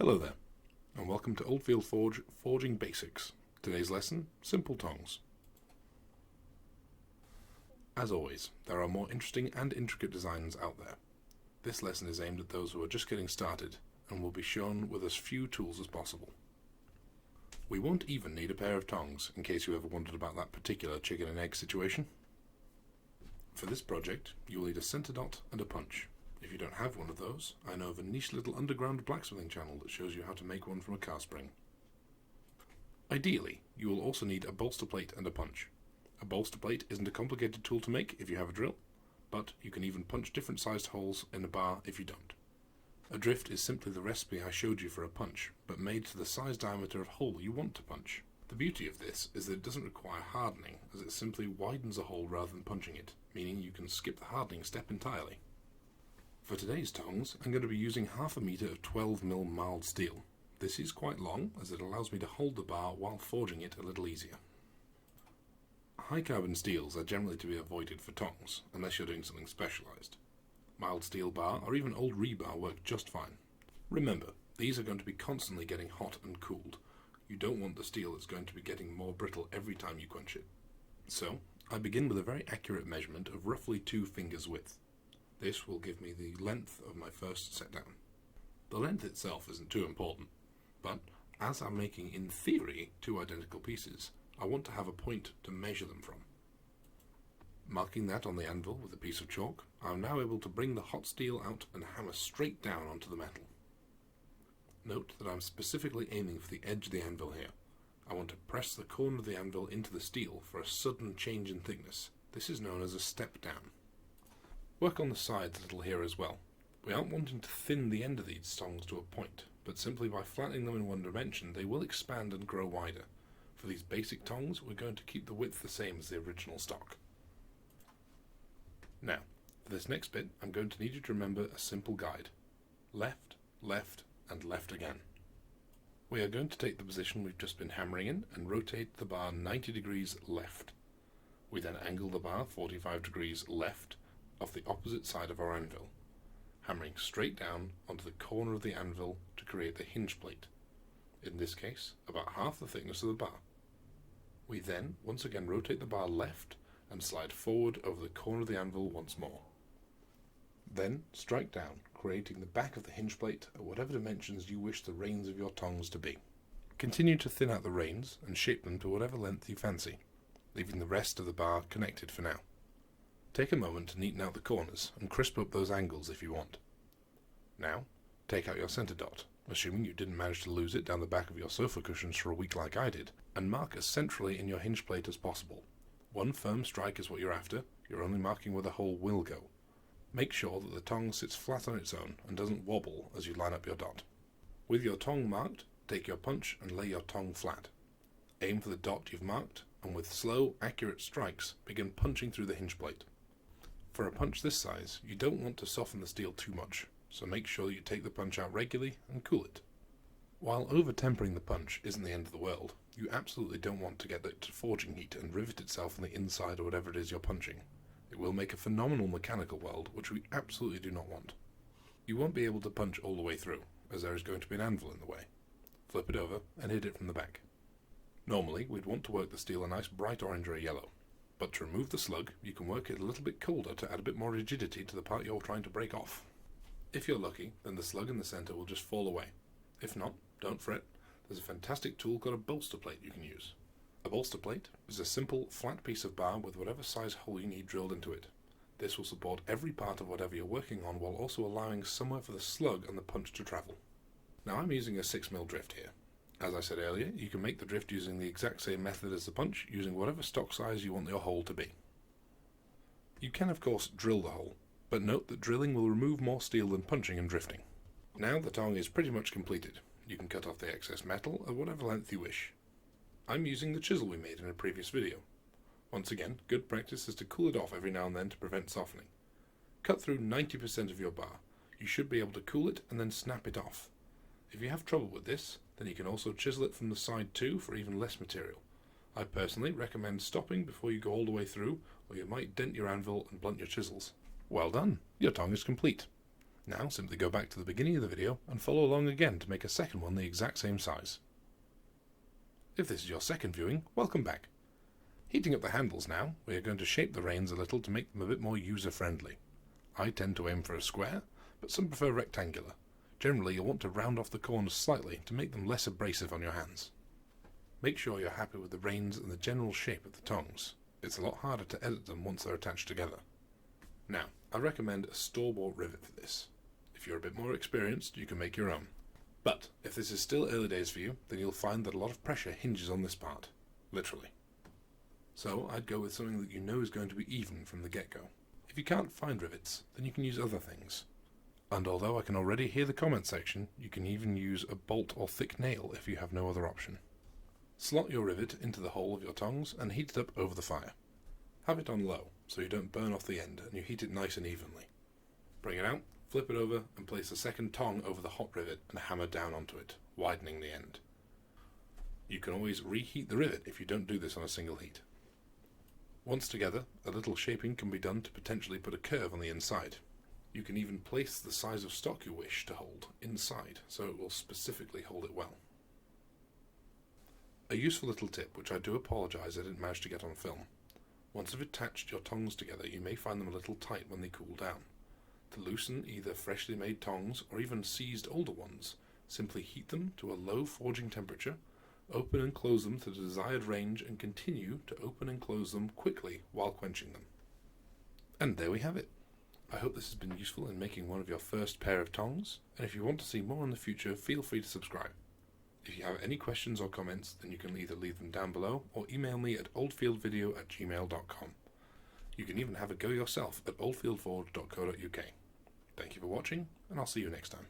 Hello there, and welcome to Oldfield Forging Basics. Today's lesson, Simple Tongs. As always, there are more interesting and intricate designs out there. This lesson is aimed at those who are just getting started, and will be shown with as few tools as possible. We won't even need a pair of tongs, in case you ever wondered about that particular chicken and egg situation. For this project, you will need a center dot and a punch. If you don't have one of those, I know of a niche little underground blacksmithing channel that shows you how to make one from a car spring. Ideally, you will also need a bolster plate and a punch. A bolster plate isn't a complicated tool to make if you have a drill, but you can even punch different sized holes in a bar if you don't. A drift is simply the recipe I showed you for a punch, but made to the size diameter of hole you want to punch. The beauty of this is that it doesn't require hardening, as it simply widens a hole rather than punching it, meaning you can skip the hardening step entirely. For today's tongs, I'm going to be using half a meter of 12mm mild steel. This is quite long, as it allows me to hold the bar while forging it a little easier. High carbon steels are generally to be avoided for tongs, unless you're doing something specialised. Mild steel bar or even old rebar work just fine. Remember, these are going to be constantly getting hot and cooled. You don't want the steel that's going to be getting more brittle every time you quench it. So, I begin with a very accurate measurement of roughly 2 fingers width. This will give me the length of my first set down. The length itself isn't too important, but as I'm making, in theory, 2 identical pieces, I want to have a point to measure them from. Marking that on the anvil with a piece of chalk, I'm now able to bring the hot steel out and hammer straight down onto the metal. Note that I'm specifically aiming for the edge of the anvil here. I want to press the corner of the anvil into the steel for a sudden change in thickness. This is known as a step down. Work on the sides a little here as well. We aren't wanting to thin the end of these tongs to a point, but simply by flattening them in one dimension they will expand and grow wider. For these basic tongs, we're going to keep the width the same as the original stock. Now, for this next bit, I'm going to need you to remember a simple guide. Left, left, and left again. We are going to take the position we've just been hammering in and rotate the bar 90 degrees left. We then angle the bar 45 degrees left off the opposite side of our anvil, hammering straight down onto the corner of the anvil to create the hinge plate, in this case about half the thickness of the bar. We then once again rotate the bar left and slide forward over the corner of the anvil once more. Then strike down, creating the back of the hinge plate at whatever dimensions you wish the reins of your tongs to be. Continue to thin out the reins and shape them to whatever length you fancy, leaving the rest of the bar connected for now. Take a moment to neaten out the corners and crisp up those angles if you want. Now, take out your center dot, assuming you didn't manage to lose it down the back of your sofa cushions for a week like I did, and mark as centrally in your hinge plate as possible. One firm strike is what you're after, you're only marking where the hole will go. Make sure that the tong sits flat on its own and doesn't wobble as you line up your dot. With your tong marked, take your punch and lay your tong flat. Aim for the dot you've marked, and with slow, accurate strikes, begin punching through the hinge plate. For a punch this size, you don't want to soften the steel too much, so make sure you take the punch out regularly and cool it. While over-tempering the punch isn't the end of the world, you absolutely don't want to get it to forging heat and rivet itself on the inside or whatever it is you're punching. It will make a phenomenal mechanical weld, which we absolutely do not want. You won't be able to punch all the way through, as there is going to be an anvil in the way. Flip it over and hit it from the back. Normally, we'd want to work the steel a nice bright orange or yellow. But to remove the slug, you can work it a little bit colder to add a bit more rigidity to the part you're trying to break off. If you're lucky, then the slug in the centre will just fall away. If not, don't fret, there's a fantastic tool called a bolster plate you can use. A bolster plate is a simple, flat piece of bar with whatever size hole you need drilled into it. This will support every part of whatever you're working on while also allowing somewhere for the slug and the punch to travel. Now I'm using a 6mm drift here. As I said earlier, you can make the drift using the exact same method as the punch, using whatever stock size you want your hole to be. You can of course drill the hole, but note that drilling will remove more steel than punching and drifting. Now the tong is pretty much completed. You can cut off the excess metal at whatever length you wish. I'm using the chisel we made in a previous video. Once again, good practice is to cool it off every now and then to prevent softening. Cut through 90% of your bar. You should be able to cool it and then snap it off. If you have trouble with this, then you can also chisel it from the side too for even less material. I personally recommend stopping before you go all the way through, or you might dent your anvil and blunt your chisels. Well done! Your tong is complete. Now simply go back to the beginning of the video and follow along again to make a second one the exact same size. If this is your second viewing, welcome back. Heating up the handles now, we are going to shape the reins a little to make them a bit more user-friendly. I tend to aim for a square, but some prefer rectangular. Generally, you'll want to round off the corners slightly to make them less abrasive on your hands. Make sure you're happy with the reins and the general shape of the tongs. It's a lot harder to edit them once they're attached together. Now, I recommend a store-bought rivet for this. If you're a bit more experienced, you can make your own. But if this is still early days for you, then you'll find that a lot of pressure hinges on this part. Literally. So I'd go with something that you know is going to be even from the get-go. If you can't find rivets, then you can use other things. And although I can already hear the comment section, you can even use a bolt or thick nail if you have no other option. Slot your rivet into the hole of your tongs and heat it up over the fire. Have it on low, so you don't burn off the end and you heat it nice and evenly. Bring it out, flip it over and place a second tong over the hot rivet and hammer down onto it, widening the end. You can always reheat the rivet if you don't do this on a single heat. Once together, a little shaping can be done to potentially put a curve on the inside. You can even place the size of stock you wish to hold inside, so it will specifically hold it well. A useful little tip, which I do apologise I didn't manage to get on film. Once you've attached your tongs together, you may find them a little tight when they cool down. To loosen either freshly made tongs or even seized older ones, simply heat them to a low forging temperature, open and close them to the desired range, and continue to open and close them quickly while quenching them. And there we have it. I hope this has been useful in making one of your first pair of tongs, and if you want to see more in the future, feel free to subscribe. If you have any questions or comments, then you can either leave them down below or email me at oldfieldvideo@gmail.com. You can even have a go yourself at oldfieldvideo.co.uk. Thank you for watching, and I'll see you next time.